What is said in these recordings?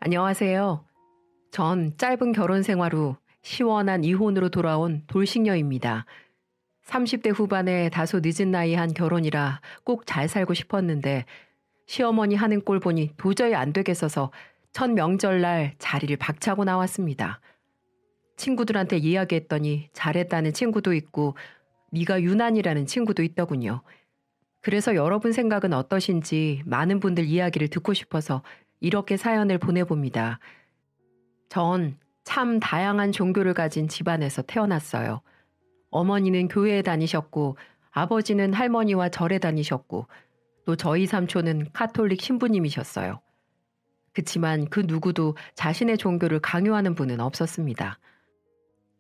안녕하세요. 전 짧은 결혼 생활 후 시원한 이혼으로 돌아온 돌싱녀입니다. 30대 후반에 다소 늦은 나이에 한 결혼이라 꼭 잘 살고 싶었는데 시어머니 하는 꼴 보니 도저히 안 되겠어서 첫 명절날 자리를 박차고 나왔습니다. 친구들한테 이야기했더니 잘했다는 친구도 있고 네가 유난이라는 친구도 있더군요. 그래서 여러분 생각은 어떠신지 많은 분들 이야기를 듣고 싶어서 이렇게 사연을 보내봅니다. 전 참 다양한 종교를 가진 집안에서 태어났어요. 어머니는 교회에 다니셨고 아버지는 할머니와 절에 다니셨고 또 저희 삼촌은 카톨릭 신부님이셨어요. 그치만 그 누구도 자신의 종교를 강요하는 분은 없었습니다.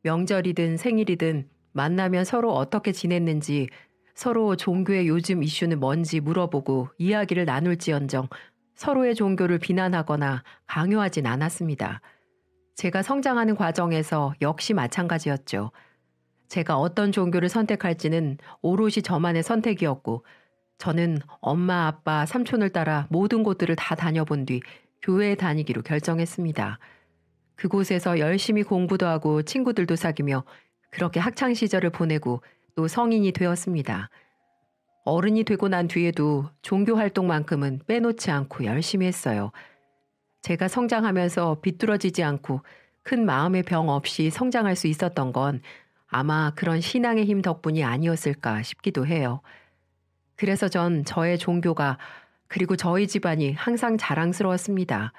명절이든 생일이든 만나면 서로 어떻게 지냈는지 서로 종교의 요즘 이슈는 뭔지 물어보고 이야기를 나눌지언정 서로의 종교를 비난하거나 강요하진 않았습니다. 제가 성장하는 과정에서 역시 마찬가지였죠. 제가 어떤 종교를 선택할지는 오롯이 저만의 선택이었고 저는 엄마, 아빠, 삼촌을 따라 모든 곳들을 다 다녀본 뒤 교회에 다니기로 결정했습니다. 그곳에서 열심히 공부도 하고 친구들도 사귀며 그렇게 학창 시절을 보내고 또 성인이 되었습니다. 어른이 되고 난 뒤에도 종교 활동만큼은 빼놓지 않고 열심히 했어요. 제가 성장하면서 비뚤어지지 않고 큰 마음의 병 없이 성장할 수 있었던 건 아마 그런 신앙의 힘 덕분이 아니었을까 싶기도 해요. 그래서 전 저의 종교가 그리고 저희 집안이 항상 자랑스러웠습니다.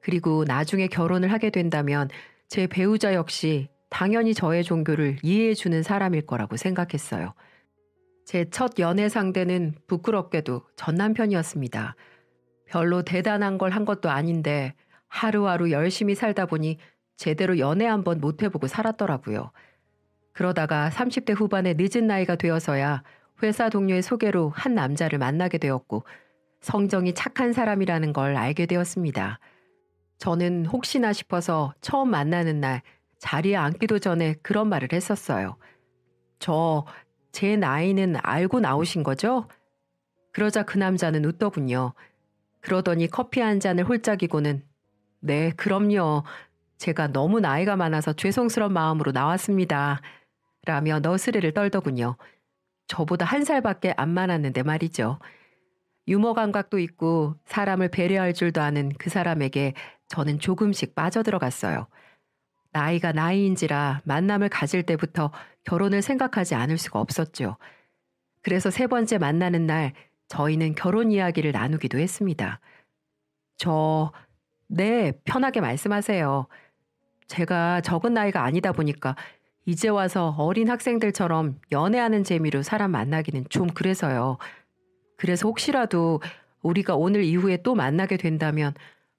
그리고 나중에 결혼을 하게 된다면 제 배우자 역시 당연히 저의 종교를 이해해주는 사람일 거라고 생각했어요. 제 첫 연애 상대는 부끄럽게도 전 남편이었습니다. 별로 대단한 걸 한 것도 아닌데 하루하루 열심히 살다 보니 제대로 연애 한번 못 해보고 살았더라고요. 그러다가 30대 후반에 늦은 나이가 되어서야 회사 동료의 소개로 한 남자를 만나게 되었고 성정이 착한 사람이라는 걸 알게 되었습니다. 저는 혹시나 싶어서 처음 만나는 날 자리에 앉기도 전에 그런 말을 했었어요. 제 나이는 알고 나오신 거죠? 그러자 그 남자는 웃더군요. 그러더니 커피 한 잔을 홀짝이고는 네, 그럼요. 제가 너무 나이가 많아서 죄송스러운 마음으로 나왔습니다. 라며 너스레를 떨더군요. 저보다 한 살밖에 안 많았는데 말이죠. 유머 감각도 있고 사람을 배려할 줄도 아는 그 사람에게 저는 조금씩 빠져들어갔어요. 나이가 나이인지라 만남을 가질 때부터 결혼을 생각하지 않을 수가 없었죠. 그래서 세 번째 만나는 날 저희는 결혼 이야기를 나누기도 했습니다. 네, 편하게 말씀하세요. 제가 적은 나이가 아니다 보니까 이제 와서 어린 학생들처럼 연애하는 재미로 사람 만나기는 좀 그래서요. 그래서 혹시라도 우리가 오늘 이후에 또 만나게 된다면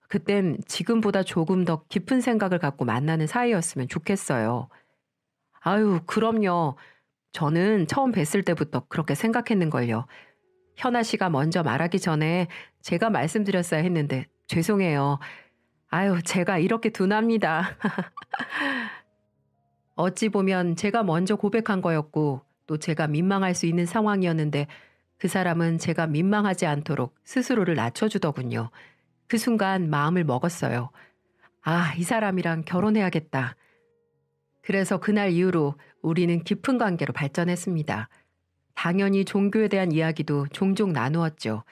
그땐 지금보다 조금 더 깊은 생각을 갖고 만나는 사이였으면 좋겠어요. 아유, 그럼요. 저는 처음 뵀을 때부터 그렇게 생각했는걸요. 현아 씨가 먼저 말하기 전에 제가 말씀드렸어야 했는데 죄송해요. 아유, 제가 이렇게 둔합니다. 어찌 보면 제가 먼저 고백한 거였고 또 제가 민망할 수 있는 상황이었는데 그 사람은 제가 민망하지 않도록 스스로를 낮춰주더군요. 그 순간 마음을 먹었어요. 아, 이 사람이랑 결혼해야겠다. 그래서 그날 이후로 우리는 깊은 관계로 발전했습니다. 당연히 종교에 대한 이야기도 종종 나누었죠.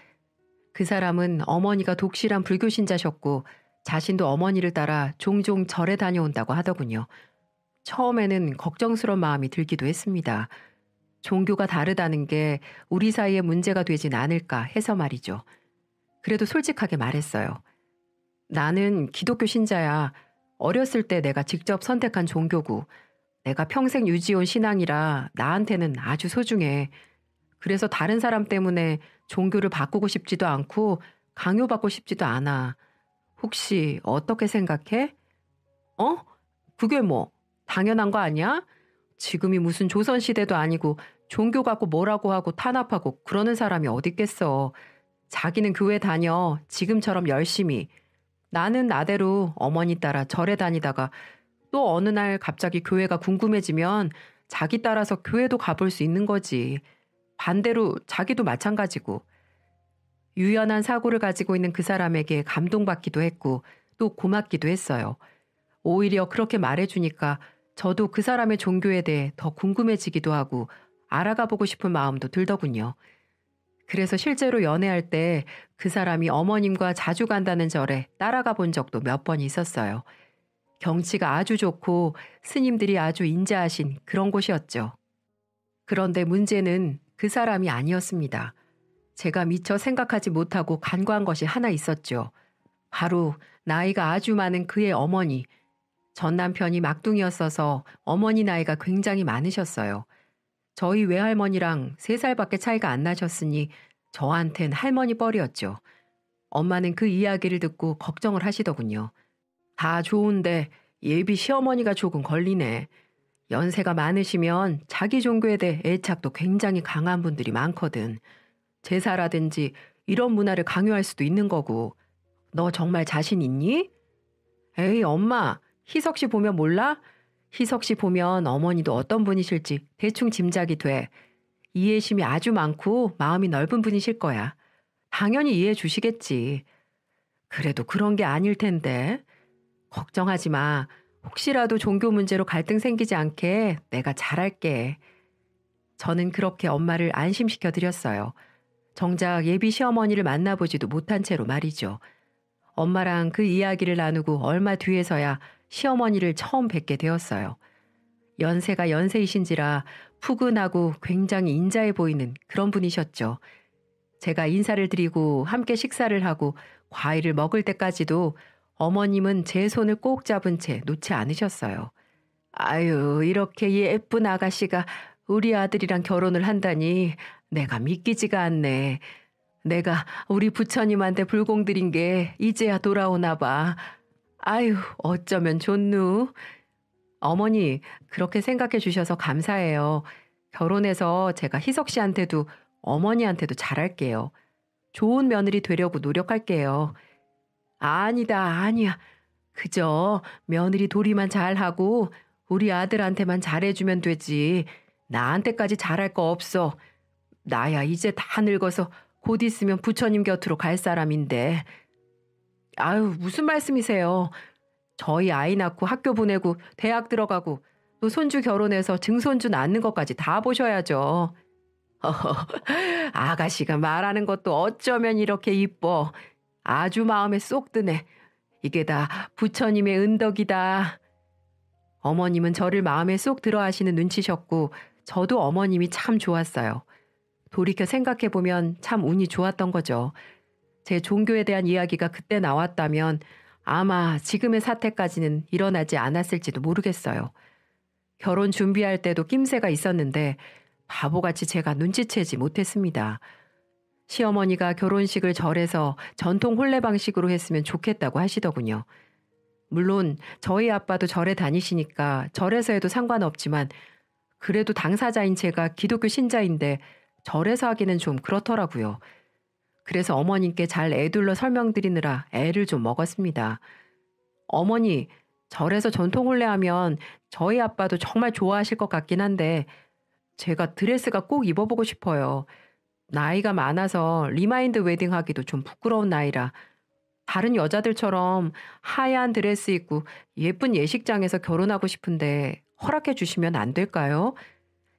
그 사람은 어머니가 독실한 불교 신자셨고 자신도 어머니를 따라 종종 절에 다녀온다고 하더군요. 처음에는 걱정스러운 마음이 들기도 했습니다. 종교가 다르다는 게 우리 사이에 문제가 되진 않을까 해서 말이죠. 그래도 솔직하게 말했어요. 나는 기독교 신자야. 어렸을 때 내가 직접 선택한 종교고 내가 평생 유지해온 신앙이라 나한테는 아주 소중해. 그래서 다른 사람 때문에 종교를 바꾸고 싶지도 않고 강요받고 싶지도 않아. 혹시 어떻게 생각해? 그게 뭐 당연한 거 아니야? 지금이 무슨 조선시대도 아니고 종교 갖고 뭐라고 하고 탄압하고 그러는 사람이 어딨겠어. 자기는 교회 다녀. 지금처럼 열심히. 나는 나대로 어머니 따라 절에 다니다가 또 어느 날 갑자기 교회가 궁금해지면 자기 따라서 교회도 가볼 수 있는 거지. 반대로 자기도 마찬가지고. 유연한 사고를 가지고 있는 그 사람에게 감동받기도 했고 또 고맙기도 했어요. 오히려 그렇게 말해주니까 저도 그 사람의 종교에 대해 더 궁금해지기도 하고 알아가 보고 싶은 마음도 들더군요. 그래서 실제로 연애할 때 그 사람이 어머님과 자주 간다는 절에 따라가 본 적도 몇 번 있었어요. 경치가 아주 좋고 스님들이 아주 인자하신 그런 곳이었죠. 그런데 문제는 그 사람이 아니었습니다. 제가 미처 생각하지 못하고 간과한 것이 하나 있었죠. 바로 나이가 아주 많은 그의 어머니. 전 남편이 막둥이였어서 어머니 나이가 굉장히 많으셨어요. 저희 외할머니랑 3살밖에 차이가 안 나셨으니 저한텐 할머니 뻘이었죠. 엄마는 그 이야기를 듣고 걱정을 하시더군요. 다 좋은데 예비 시어머니가 조금 걸리네. 연세가 많으시면 자기 종교에 대해 애착도 굉장히 강한 분들이 많거든. 제사라든지 이런 문화를 강요할 수도 있는 거고. 너 정말 자신 있니? 에이, 엄마, 희석 씨 보면 몰라? 희석 씨 보면 어머니도 어떤 분이실지 대충 짐작이 돼. 이해심이 아주 많고 마음이 넓은 분이실 거야. 당연히 이해해 주시겠지. 그래도 그런 게 아닐 텐데. 걱정하지 마. 혹시라도 종교 문제로 갈등 생기지 않게 내가 잘할게. 저는 그렇게 엄마를 안심시켜 드렸어요. 정작 예비 시어머니를 만나보지도 못한 채로 말이죠. 엄마랑 그 이야기를 나누고 얼마 뒤에서야 시어머니를 처음 뵙게 되었어요. 연세가 연세이신지라 푸근하고 굉장히 인자해 보이는 그런 분이셨죠. 제가 인사를 드리고 함께 식사를 하고 과일을 먹을 때까지도 어머님은 제 손을 꼭 잡은 채 놓지 않으셨어요. 아유, 이렇게 예쁜 아가씨가 우리 아들이랑 결혼을 한다니 내가 믿기지가 않네. 내가 우리 부처님한테 불공드린 게 이제야 돌아오나 봐. 아유, 어쩌면 좋누. 어머니, 그렇게 생각해 주셔서 감사해요. 결혼해서 제가 희석 씨한테도 어머니한테도 잘할게요. 좋은 며느리 되려고 노력할게요. 아니다, 아니야. 그저 며느리 도리만 잘하고 우리 아들한테만 잘해주면 되지. 나한테까지 잘할 거 없어. 나야 이제 다 늙어서 곧 있으면 부처님 곁으로 갈 사람인데. 아유, 무슨 말씀이세요. 저희 아이 낳고 학교 보내고 대학 들어가고 또 손주 결혼해서 증손주 낳는 것까지 다 보셔야죠. 아가씨가 말하는 것도 어쩌면 이렇게 이뻐. 아주 마음에 쏙 드네. 이게 다 부처님의 은덕이다. 어머님은 저를 마음에 쏙 들어 하시는 눈치셨고 저도 어머님이 참 좋았어요. 돌이켜 생각해보면 참 운이 좋았던 거죠. 제 종교에 대한 이야기가 그때 나왔다면 아마 지금의 사태까지는 일어나지 않았을지도 모르겠어요. 결혼 준비할 때도 낌새가 있었는데 바보같이 제가 눈치채지 못했습니다. 시어머니가 결혼식을 절에서 전통 혼례 방식으로 했으면 좋겠다고 하시더군요. 물론 저희 아빠도 절에 다니시니까 절에서 해도 상관없지만 그래도 당사자인 제가 기독교 신자인데 절에서 하기는 좀 그렇더라고요. 그래서 어머님께 잘 애둘러 설명드리느라 애를 좀 먹었습니다. 어머니, 절에서 전통 혼례하면 저희 아빠도 정말 좋아하실 것 같긴 한데 제가 드레스가 꼭 입어보고 싶어요. 나이가 많아서 리마인드 웨딩 하기도 좀 부끄러운 나이라 다른 여자들처럼 하얀 드레스 입고 예쁜 예식장에서 결혼하고 싶은데 허락해 주시면 안 될까요?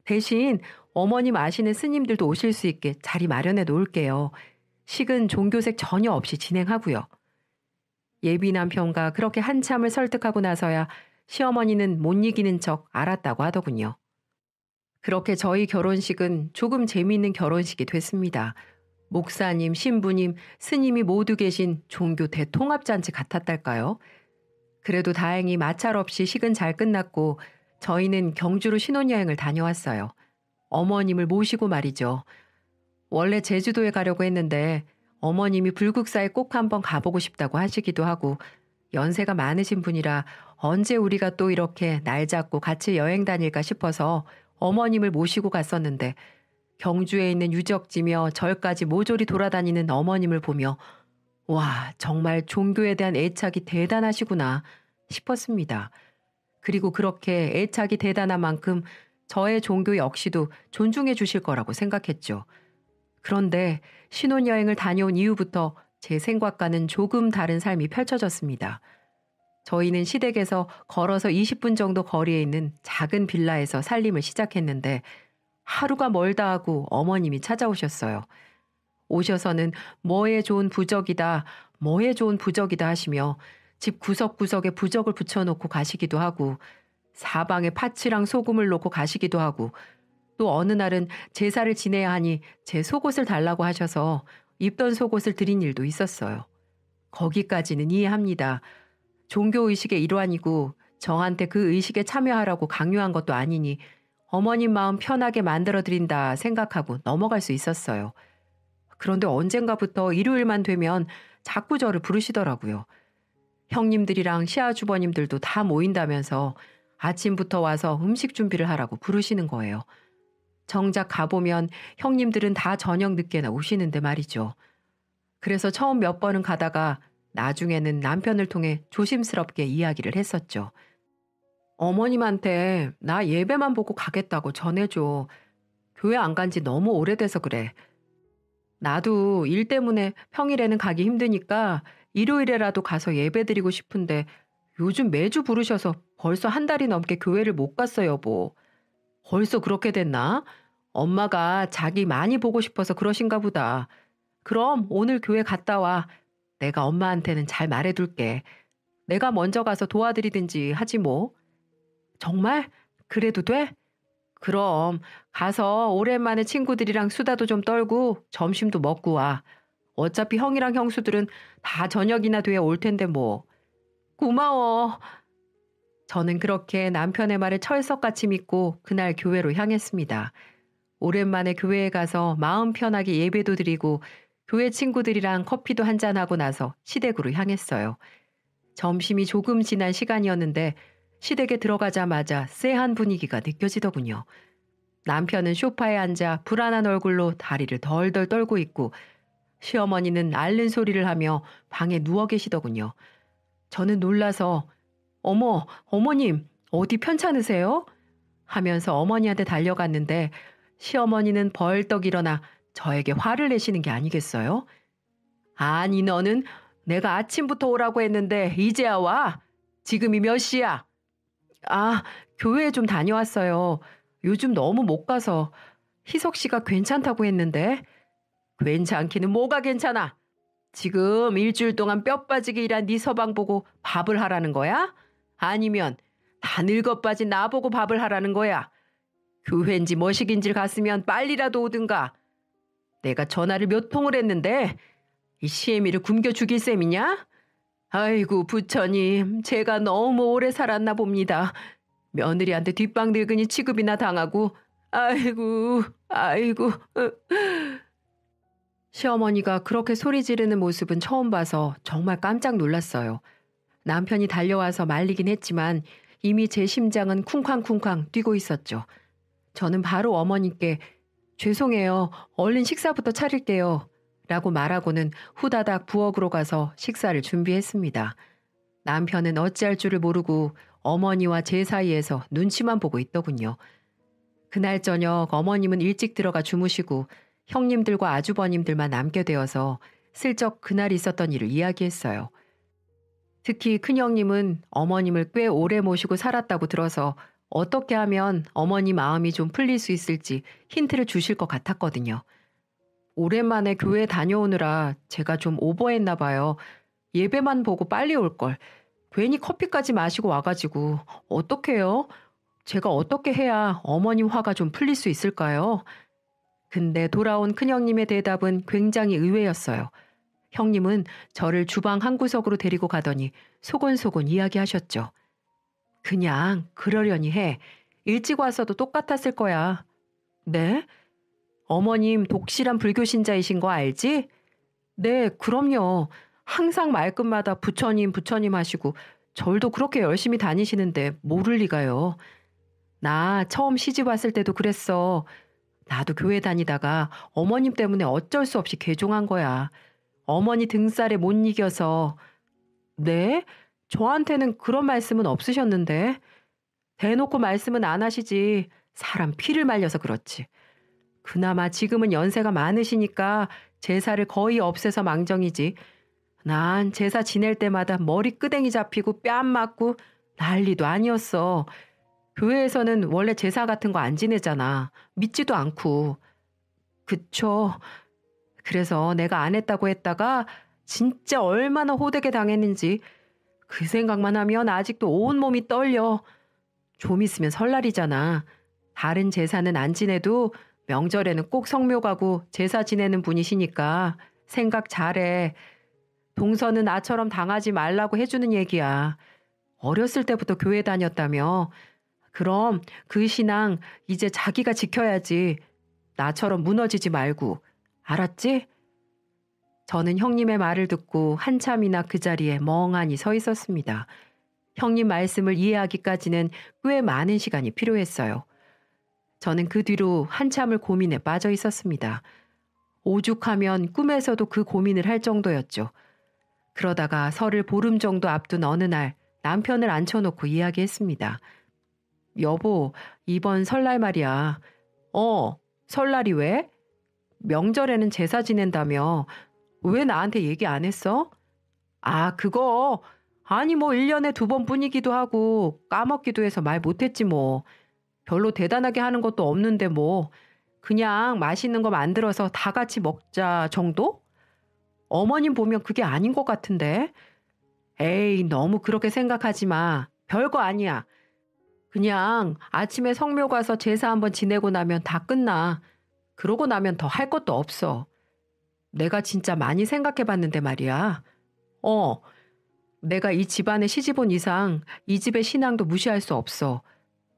대신 어머님 아시는 스님들도 오실 수 있게 자리 마련해 놓을게요. 식은 종교색 전혀 없이 진행하고요. 예비 남편과 그렇게 한참을 설득하고 나서야 시어머니는 못 이기는 척 알았다고 하더군요. 그렇게 저희 결혼식은 조금 재미있는 결혼식이 됐습니다. 목사님, 신부님, 스님이 모두 계신 종교 대통합잔치 같았달까요? 그래도 다행히 마찰 없이 식은 잘 끝났고 저희는 경주로 신혼여행을 다녀왔어요. 어머님을 모시고 말이죠. 원래 제주도에 가려고 했는데 어머님이 불국사에 꼭 한번 가보고 싶다고 하시기도 하고 연세가 많으신 분이라 언제 우리가 또 이렇게 날 잡고 같이 여행 다닐까 싶어서 어머님을 모시고 갔었는데 경주에 있는 유적지며 절까지 모조리 돌아다니는 어머님을 보며 와, 정말 종교에 대한 애착이 대단하시구나 싶었습니다. 그리고 그렇게 애착이 대단한 만큼 저의 종교 역시도 존중해 주실 거라고 생각했죠. 그런데 신혼여행을 다녀온 이후부터 제 생각과는 조금 다른 삶이 펼쳐졌습니다. 저희는 시댁에서 걸어서 20분 정도 거리에 있는 작은 빌라에서 살림을 시작했는데 하루가 멀다 하고 어머님이 찾아오셨어요. 오셔서는 뭐에 좋은 부적이다, 뭐에 좋은 부적이다 하시며 집 구석구석에 부적을 붙여놓고 가시기도 하고 사방에 파츠랑 소금을 놓고 가시기도 하고 또 어느 날은 제사를 지내야 하니 제 속옷을 달라고 하셔서 입던 속옷을 드린 일도 있었어요. 거기까지는 이해합니다. 종교의식의 일환이고 저한테 그 의식에 참여하라고 강요한 것도 아니니 어머님 마음 편하게 만들어드린다 생각하고 넘어갈 수 있었어요. 그런데 언젠가부터 일요일만 되면 자꾸 저를 부르시더라고요. 형님들이랑 시아주버님들도 다 모인다면서 아침부터 와서 음식 준비를 하라고 부르시는 거예요. 정작 가보면 형님들은 다 저녁 늦게나 오시는데 말이죠. 그래서 처음 몇 번은 가다가 나중에는 남편을 통해 조심스럽게 이야기를 했었죠. 어머님한테 나 예배만 보고 가겠다고 전해줘. 교회 안 간지 너무 오래돼서 그래. 나도 일 때문에 평일에는 가기 힘드니까 일요일에라도 가서 예배 드리고 싶은데 요즘 매주 부르셔서 벌써 한 달이 넘게 교회를 못 갔어요, 여보. 벌써 그렇게 됐나? 엄마가 자기 많이 보고 싶어서 그러신가 보다. 그럼 오늘 교회 갔다 와. 내가 엄마한테는 잘 말해둘게. 내가 먼저 가서 도와드리든지 하지 뭐. 정말? 그래도 돼? 그럼 가서 오랜만에 친구들이랑 수다도 좀 떨고 점심도 먹고 와. 어차피 형이랑 형수들은 다 저녁이나 돼야 올 텐데 뭐. 고마워. 저는 그렇게 남편의 말을 철석같이 믿고 그날 교회로 향했습니다. 오랜만에 교회에 가서 마음 편하게 예배도 드리고 교회 친구들이랑 커피도 한잔하고 나서 시댁으로 향했어요. 점심이 조금 지난 시간이었는데 시댁에 들어가자마자 쎄한 분위기가 느껴지더군요. 남편은 소파에 앉아 불안한 얼굴로 다리를 덜덜 떨고 있고 시어머니는 앓는 소리를 하며 방에 누워 계시더군요. 저는 놀라서 어머, 어머님 어디 편찮으세요? 하면서 어머니한테 달려갔는데 시어머니는 벌떡 일어나 저에게 화를 내시는 게 아니겠어요? 아니 너는 내가 아침부터 오라고 했는데 이제야 와? 지금이 몇 시야? 아, 교회에 좀 다녀왔어요. 요즘 너무 못 가서. 희석 씨가 괜찮다고 했는데. 괜찮기는 뭐가 괜찮아? 지금 일주일 동안 뼈 빠지게 일한 네 서방 보고 밥을 하라는 거야? 아니면 다 늙어 빠진 나 보고 밥을 하라는 거야? 교회인지 뭐식인지 갔으면 빨리라도 오든가. 내가 전화를 몇 통을 했는데 이 시애미를 굶겨 죽일 셈이냐? 아이고 부처님, 제가 너무 오래 살았나 봅니다. 며느리한테 뒷방 늙은이 취급이나 당하고 아이고. 시어머니가 그렇게 소리 지르는 모습은 처음 봐서 정말 깜짝 놀랐어요. 남편이 달려와서 말리긴 했지만 이미 제 심장은 쿵쾅쿵쾅 뛰고 있었죠. 저는 바로 어머니께 죄송해요. 얼른 식사부터 차릴게요. 라고 말하고는 후다닥 부엌으로 가서 식사를 준비했습니다. 남편은 어찌할 줄을 모르고 어머니와 제 사이에서 눈치만 보고 있더군요. 그날 저녁 어머님은 일찍 들어가 주무시고 형님들과 아주버님들만 남게 되어서 슬쩍 그날 있었던 일을 이야기했어요. 특히 큰형님은 어머님을 꽤 오래 모시고 살았다고 들어서 어떻게 하면 어머니 마음이 좀 풀릴 수 있을지 힌트를 주실 것 같았거든요. 오랜만에 교회 다녀오느라 제가 좀 오버했나 봐요. 예배만 보고 빨리 올걸. 괜히 커피까지 마시고 와가지고 어떡해요? 제가 어떻게 해야 어머님 화가 좀 풀릴 수 있을까요? 근데 돌아온 큰형님의 대답은 굉장히 의외였어요. 형님은 저를 주방 한구석으로 데리고 가더니 소곤소곤 이야기하셨죠. 그냥 그러려니 해. 일찍 와서도 똑같았을 거야. 네? 어머님 독실한 불교 신자이신 거 알지? 네, 그럼요. 항상 말끝마다 부처님 하시고 절도 그렇게 열심히 다니시는데 모를 리가요. 나 처음 시집 왔을 때도 그랬어. 나도 교회 다니다가 어머님 때문에 어쩔 수 없이 개종한 거야. 어머니 등살에 못 이겨서. 네? 저한테는 그런 말씀은 없으셨는데. 대놓고 말씀은 안 하시지. 사람 피를 말려서 그렇지. 그나마 지금은 연세가 많으시니까 제사를 거의 없애서 망정이지. 난 제사 지낼 때마다 머리 끄댕이 잡히고 뺨 맞고 난리도 아니었어. 교회에서는 원래 제사 같은 거 안 지내잖아. 믿지도 않고. 그쵸. 그래서 내가 안 했다고 했다가 진짜 얼마나 호되게 당했는지 그 생각만 하면 아직도 온몸이 떨려. 좀 있으면 설날이잖아. 다른 제사는 안 지내도 명절에는 꼭 성묘 가고 제사 지내는 분이시니까 생각 잘해. 동서는 나처럼 당하지 말라고 해주는 얘기야. 어렸을 때부터 교회 다녔다며. 그럼 그 신앙 이제 자기가 지켜야지. 나처럼 무너지지 말고. 알았지? 저는 형님의 말을 듣고 한참이나 그 자리에 멍하니 서 있었습니다. 형님 말씀을 이해하기까지는 꽤 많은 시간이 필요했어요. 저는 그 뒤로 한참을 고민에 빠져 있었습니다. 오죽하면 꿈에서도 그 고민을 할 정도였죠. 그러다가 설을 보름 정도 앞둔 어느 날 남편을 앉혀놓고 이야기했습니다. 여보, 이번 설날 말이야. 설날이 왜? 명절에는 제사 지낸다며. 왜 나한테 얘기 안 했어? 아, 그거. 아니 뭐 1년에 2번뿐이기도 하고 까먹기도 해서 말 못했지 뭐. 별로 대단하게 하는 것도 없는데 뭐. 그냥 맛있는 거 만들어서 다 같이 먹자 정도? 어머님 보면 그게 아닌 것 같은데. 에이, 너무 그렇게 생각하지 마. 별거 아니야. 그냥 아침에 성묘 가서 제사 한번 지내고 나면 다 끝나. 그러고 나면 더 할 것도 없어. 내가 진짜 많이 생각해 봤는데 말이야. 내가 이 집안에 시집 온 이상 이 집의 신앙도 무시할 수 없어.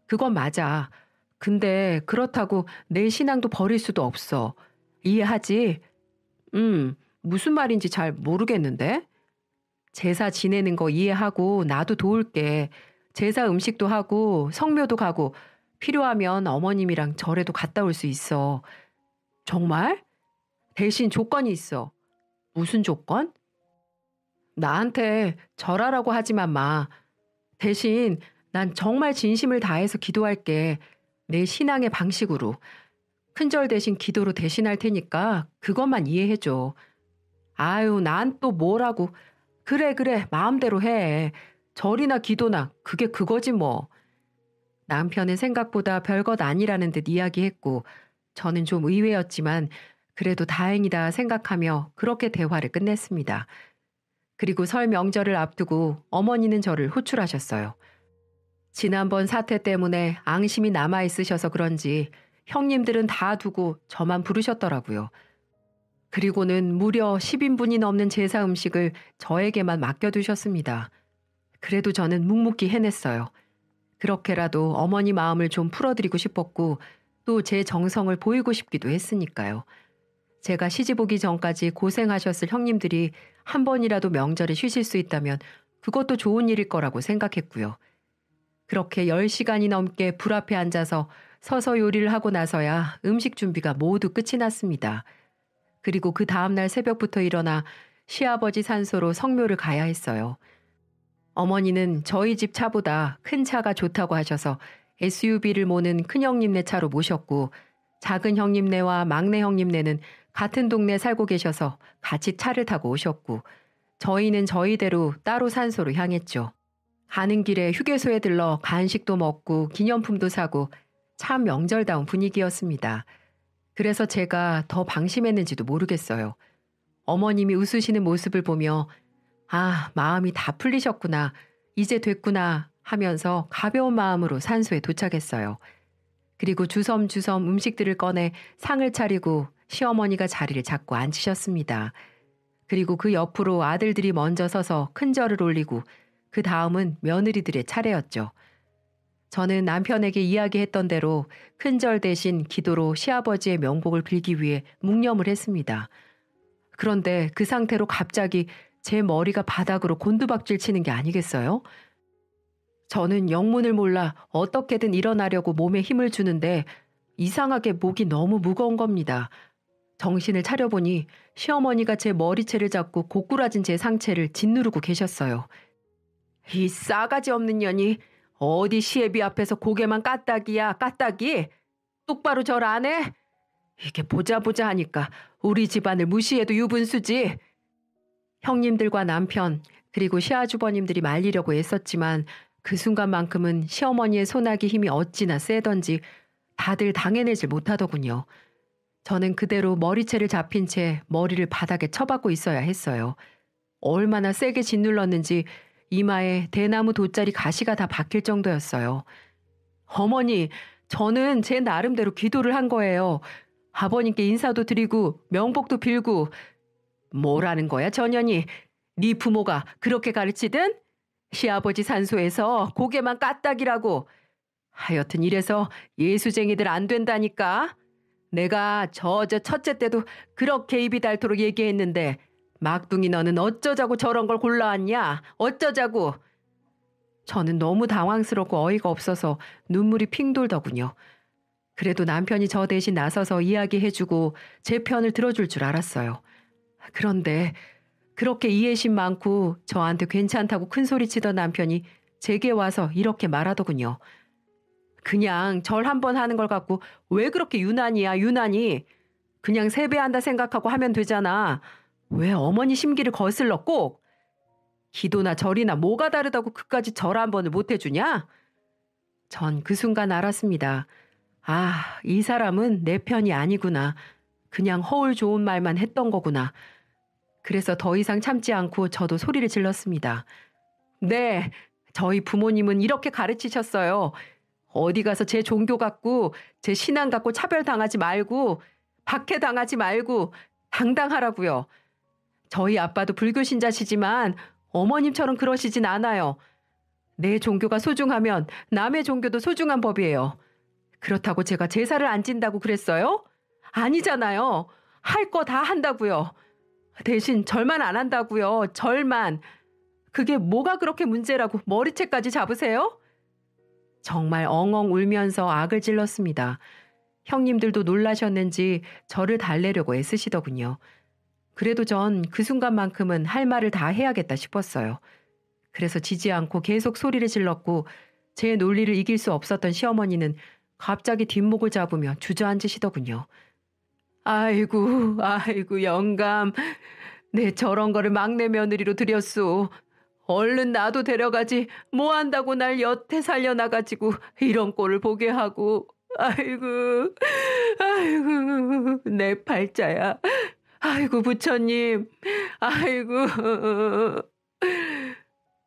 그건 맞아. 근데 그렇다고 내 신앙도 버릴 수도 없어. 이해하지? 무슨 말인지 잘 모르겠는데? 제사 지내는 거 이해하고 나도 도울게. 제사 음식도 하고 성묘도 가고 필요하면 어머님이랑 절에도 갔다 올 수 있어. 정말? 대신 조건이 있어. 무슨 조건? 나한테 절하라고 하지만 마. 대신 난 정말 진심을 다해서 기도할게. 내 신앙의 방식으로. 큰절 대신 기도로 대신할 테니까 그것만 이해해줘. 아유, 난 또 뭐라고. 그래, 마음대로 해. 절이나 기도나 그게 그거지 뭐. 남편은 생각보다 별것 아니라는 듯 이야기했고 저는 좀 의외였지만 그래도 다행이다 생각하며 그렇게 대화를 끝냈습니다. 그리고 설 명절을 앞두고 어머니는 저를 호출하셨어요. 지난번 사태 때문에 앙심이 남아있으셔서 그런지 형님들은 다 두고 저만 부르셨더라고요. 그리고는 무려 10인분이 넘는 제사 음식을 저에게만 맡겨두셨습니다. 그래도 저는 묵묵히 해냈어요. 그렇게라도 어머니 마음을 좀 풀어드리고 싶었고 또 제 정성을 보이고 싶기도 했으니까요. 제가 시집 오기 전까지 고생하셨을 형님들이 한 번이라도 명절에 쉬실 수 있다면 그것도 좋은 일일 거라고 생각했고요. 그렇게 10시간이 넘게 불 앞에 앉아서 서서 요리를 하고 나서야 음식 준비가 모두 끝이 났습니다. 그리고 그 다음날 새벽부터 일어나 시아버지 산소로 성묘를 가야 했어요. 어머니는 저희 집 차보다 큰 차가 좋다고 하셔서 SUV를 모는 큰형님네 차로 모셨고 작은 형님네와 막내 형님네는 같은 동네 살고 계셔서 같이 차를 타고 오셨고 저희는 저희대로 따로 산소로 향했죠. 가는 길에 휴게소에 들러 간식도 먹고 기념품도 사고 참 명절다운 분위기였습니다. 그래서 제가 더 방심했는지도 모르겠어요. 어머님이 웃으시는 모습을 보며 아, 마음이 다 풀리셨구나. 이제 됐구나 하면서 가벼운 마음으로 산소에 도착했어요. 그리고 주섬주섬 음식들을 꺼내 상을 차리고 시어머니가 자리를 잡고 앉으셨습니다. 그리고 그 옆으로 아들들이 먼저 서서 큰절을 올리고 그 다음은 며느리들의 차례였죠. 저는 남편에게 이야기했던 대로 큰절 대신 기도로 시아버지의 명복을 빌기 위해 묵념을 했습니다. 그런데 그 상태로 갑자기 제 머리가 바닥으로 곤두박질 치는 게 아니겠어요? 저는 영문을 몰라 어떻게든 일어나려고 몸에 힘을 주는데 이상하게 목이 너무 무거운 겁니다. 정신을 차려보니 시어머니가 제 머리채를 잡고 고꾸라진 제 상체를 짓누르고 계셨어요. 이 싸가지 없는 년이 어디 시애비 앞에서 고개만 까딱이야 까딱이? 똑바로 절 안 해? 이게 보자 보자 하니까 우리 집안을 무시해도 유분수지. 형님들과 남편 그리고 시아주버님들이 말리려고 애썼지만 그 순간만큼은 시어머니의 소나기 힘이 어찌나 세던지 다들 당해내질 못하더군요. 저는 그대로 머리채를 잡힌 채 머리를 바닥에 쳐박고 있어야 했어요. 얼마나 세게 짓눌렀는지 이마에 대나무 돗자리 가시가 다 박힐 정도였어요. 어머니, 저는 제 나름대로 기도를 한 거예요. 아버님께 인사도 드리고 명복도 빌고. 뭐라는 거야 전현이? 네 부모가 그렇게 가르치든? 시아버지 산소에서 고개만 까딱이라고. 하여튼 이래서 예수쟁이들 안 된다니까. 내가 저 첫째 때도 그렇게 입이 닳도록 얘기했는데 막둥이 너는 어쩌자고 저런 걸 골라왔냐? 어쩌자고. 저는 너무 당황스럽고 어이가 없어서 눈물이 핑 돌더군요. 그래도 남편이 저 대신 나서서 이야기해주고 제 편을 들어줄 줄 알았어요. 그런데 그렇게 이해심 많고 저한테 괜찮다고 큰소리치던 남편이 제게 와서 이렇게 말하더군요. 그냥 절 한번 하는 걸 갖고 왜 그렇게 유난이야 유난히. 그냥 세배한다 생각하고 하면 되잖아. 왜 어머니 심기를 거슬러 꼭. 기도나 절이나 뭐가 다르다고 그까지 절 한 번을 못 해주냐? 전 그 순간 알았습니다. 아, 이 사람은 내 편이 아니구나. 그냥 허울 좋은 말만 했던 거구나. 그래서 더 이상 참지 않고 저도 소리를 질렀습니다. 네, 저희 부모님은 이렇게 가르치셨어요. 어디 가서 제 종교 갖고 제 신앙 갖고 차별당하지 말고 박해당하지 말고 당당하라고요. 저희 아빠도 불교 신자시지만 어머님처럼 그러시진 않아요. 내 종교가 소중하면 남의 종교도 소중한 법이에요. 그렇다고 제가 제사를 안 진다고 그랬어요? 아니잖아요. 할 거 다 한다고요. 대신 절만 안 한다고요. 절만. 그게 뭐가 그렇게 문제라고 머리채까지 잡으세요? 정말 엉엉 울면서 악을 질렀습니다. 형님들도 놀라셨는지 저를 달래려고 애쓰시더군요. 그래도 전 그 순간만큼은 할 말을 다 해야겠다 싶었어요. 그래서 지지 않고 계속 소리를 질렀고 제 논리를 이길 수 없었던 시어머니는 갑자기 뒷목을 잡으며 주저앉으시더군요. 아이고, 아이고, 영감. 내 저런 거를 막내 며느리로 들였소. 얼른 나도 데려가지 뭐 한다고 날 여태 살려나가지고 이런 꼴을 보게 하고. 아이고, 아이고, 내 팔자야. 아이고, 부처님. 아이고.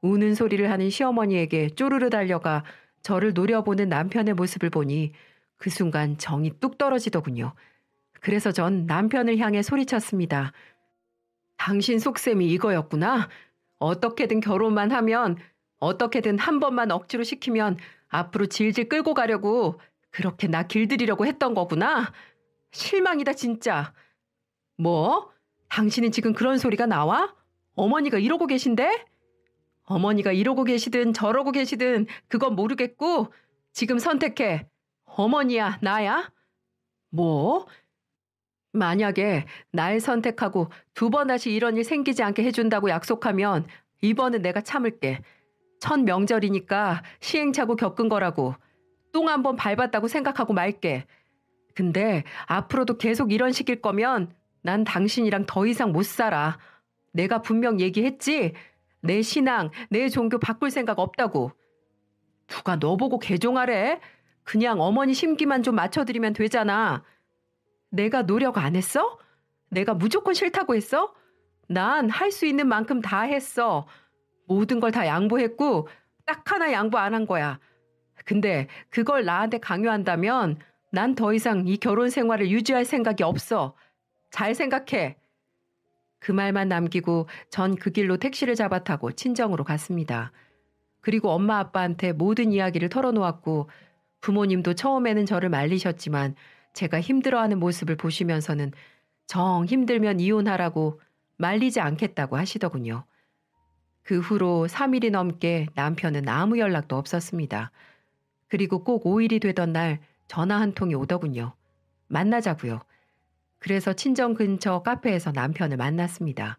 우는 소리를 하는 시어머니에게 쪼르르 달려가 저를 노려보는 남편의 모습을 보니 그 순간 정이 뚝 떨어지더군요. 그래서 전 남편을 향해 소리쳤습니다. 당신 속셈이 이거였구나. 어떻게든 결혼만 하면, 어떻게든 한 번만 억지로 시키면 앞으로 질질 끌고 가려고 그렇게 나 길들이려고 했던 거구나. 실망이다 진짜. 뭐? 당신은 지금 그런 소리가 나와? 어머니가 이러고 계신데? 어머니가 이러고 계시든 저러고 계시든 그건 모르겠고 지금 선택해. 어머니야, 나야? 뭐? 만약에 날 선택하고 두 번 다시 이런 일 생기지 않게 해준다고 약속하면 이번은 내가 참을게. 첫 명절이니까 시행착오 겪은 거라고. 똥 한 번 밟았다고 생각하고 말게. 근데 앞으로도 계속 이런 식일 거면 난 당신이랑 더 이상 못 살아. 내가 분명 얘기했지? 내 신앙, 내 종교 바꿀 생각 없다고. 누가 너 보고 개종하래? 그냥 어머니 심기만 좀 맞춰드리면 되잖아. 내가 노력 안 했어? 내가 무조건 싫다고 했어? 난 할 수 있는 만큼 다 했어. 모든 걸 다 양보했고 딱 하나 양보 안 한 거야. 근데 그걸 나한테 강요한다면 난 더 이상 이 결혼 생활을 유지할 생각이 없어. 잘 생각해. 그 말만 남기고 전 그 길로 택시를 잡아 타고 친정으로 갔습니다. 그리고 엄마 아빠한테 모든 이야기를 털어놓았고 부모님도 처음에는 저를 말리셨지만 제가 힘들어하는 모습을 보시면서는 정 힘들면 이혼하라고 말리지 않겠다고 하시더군요. 그 후로 3일이 넘게 남편은 아무 연락도 없었습니다. 그리고 꼭 5일이 되던 날 전화 한 통이 오더군요. 만나자고요. 그래서 친정 근처 카페에서 남편을 만났습니다.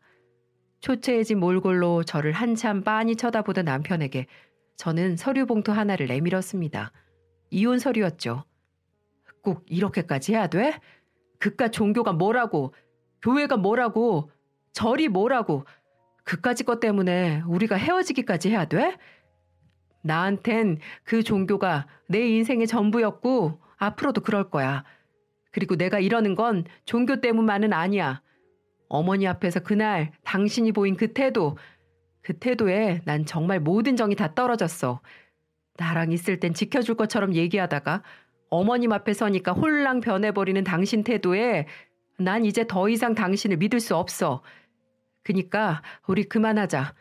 초췌해진 몰골로 저를 한참 빤히 쳐다보던 남편에게 저는 서류 봉투 하나를 내밀었습니다. 이혼 서류였죠. 꼭 이렇게까지 해야 돼? 그깟 종교가 뭐라고, 교회가 뭐라고, 절이 뭐라고, 그까짓 것 때문에 우리가 헤어지기까지 해야 돼? 나한텐 그 종교가 내 인생의 전부였고 앞으로도 그럴 거야. 그리고 내가 이러는 건 종교 때문만은 아니야. 어머니 앞에서 그날 당신이 보인 그 태도에 난 정말 모든 정이 다 떨어졌어. 나랑 있을 땐 지켜줄 것처럼 얘기하다가 어머님 앞에 서니까 홀랑 변해버리는 당신 태도에 난 이제 더 이상 당신을 믿을 수 없어. 그니까 우리 그만하자.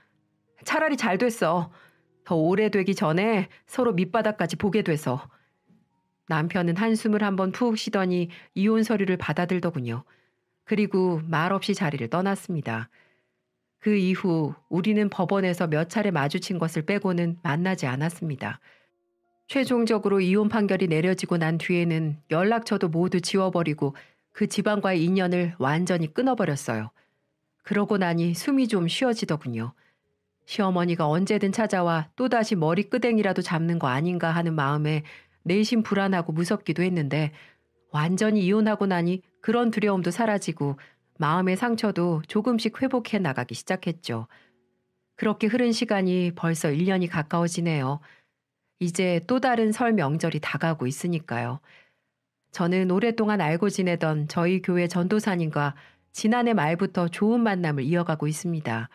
차라리 잘 됐어. 더 오래되기 전에 서로 밑바닥까지 보게 돼서. 남편은 한숨을 한번 푹 쉬더니 이혼 서류를 받아들더군요. 그리고 말없이 자리를 떠났습니다. 그 이후 우리는 법원에서 몇 차례 마주친 것을 빼고는 만나지 않았습니다. 최종적으로 이혼 판결이 내려지고 난 뒤에는 연락처도 모두 지워버리고 그 집안과의 인연을 완전히 끊어버렸어요. 그러고 나니 숨이 좀 쉬어지더군요. 시어머니가 언제든 찾아와 또다시 머리끄댕이라도 잡는 거 아닌가 하는 마음에 내심 불안하고 무섭기도 했는데 완전히 이혼하고 나니 그런 두려움도 사라지고 마음의 상처도 조금씩 회복해 나가기 시작했죠. 그렇게 흐른 시간이 벌써 1년이 가까워지네요. 이제 또 다른 설 명절이 다가오고 있으니까요. 저는 오랫동안 알고 지내던 저희 교회 전도사님과 지난해 말부터 좋은 만남을 이어가고 있습니다.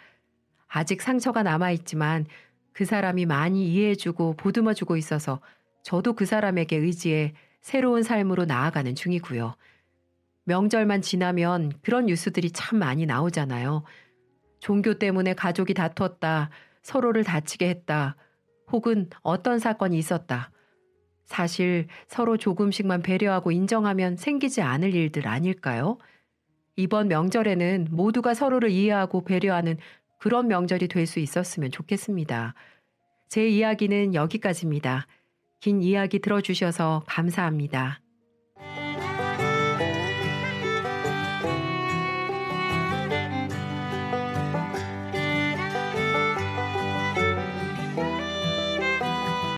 아직 상처가 남아있지만 그 사람이 많이 이해해주고 보듬어주고 있어서 저도 그 사람에게 의지해 새로운 삶으로 나아가는 중이고요. 명절만 지나면 그런 뉴스들이 참 많이 나오잖아요. 종교 때문에 가족이 다투었다, 서로를 다치게 했다, 혹은 어떤 사건이 있었다. 사실 서로 조금씩만 배려하고 인정하면 생기지 않을 일들 아닐까요? 이번 명절에는 모두가 서로를 이해하고 배려하는 그런 명절이 될 수 있었으면 좋겠습니다. 제 이야기는 여기까지입니다. 긴 이야기 들어주셔서 감사합니다.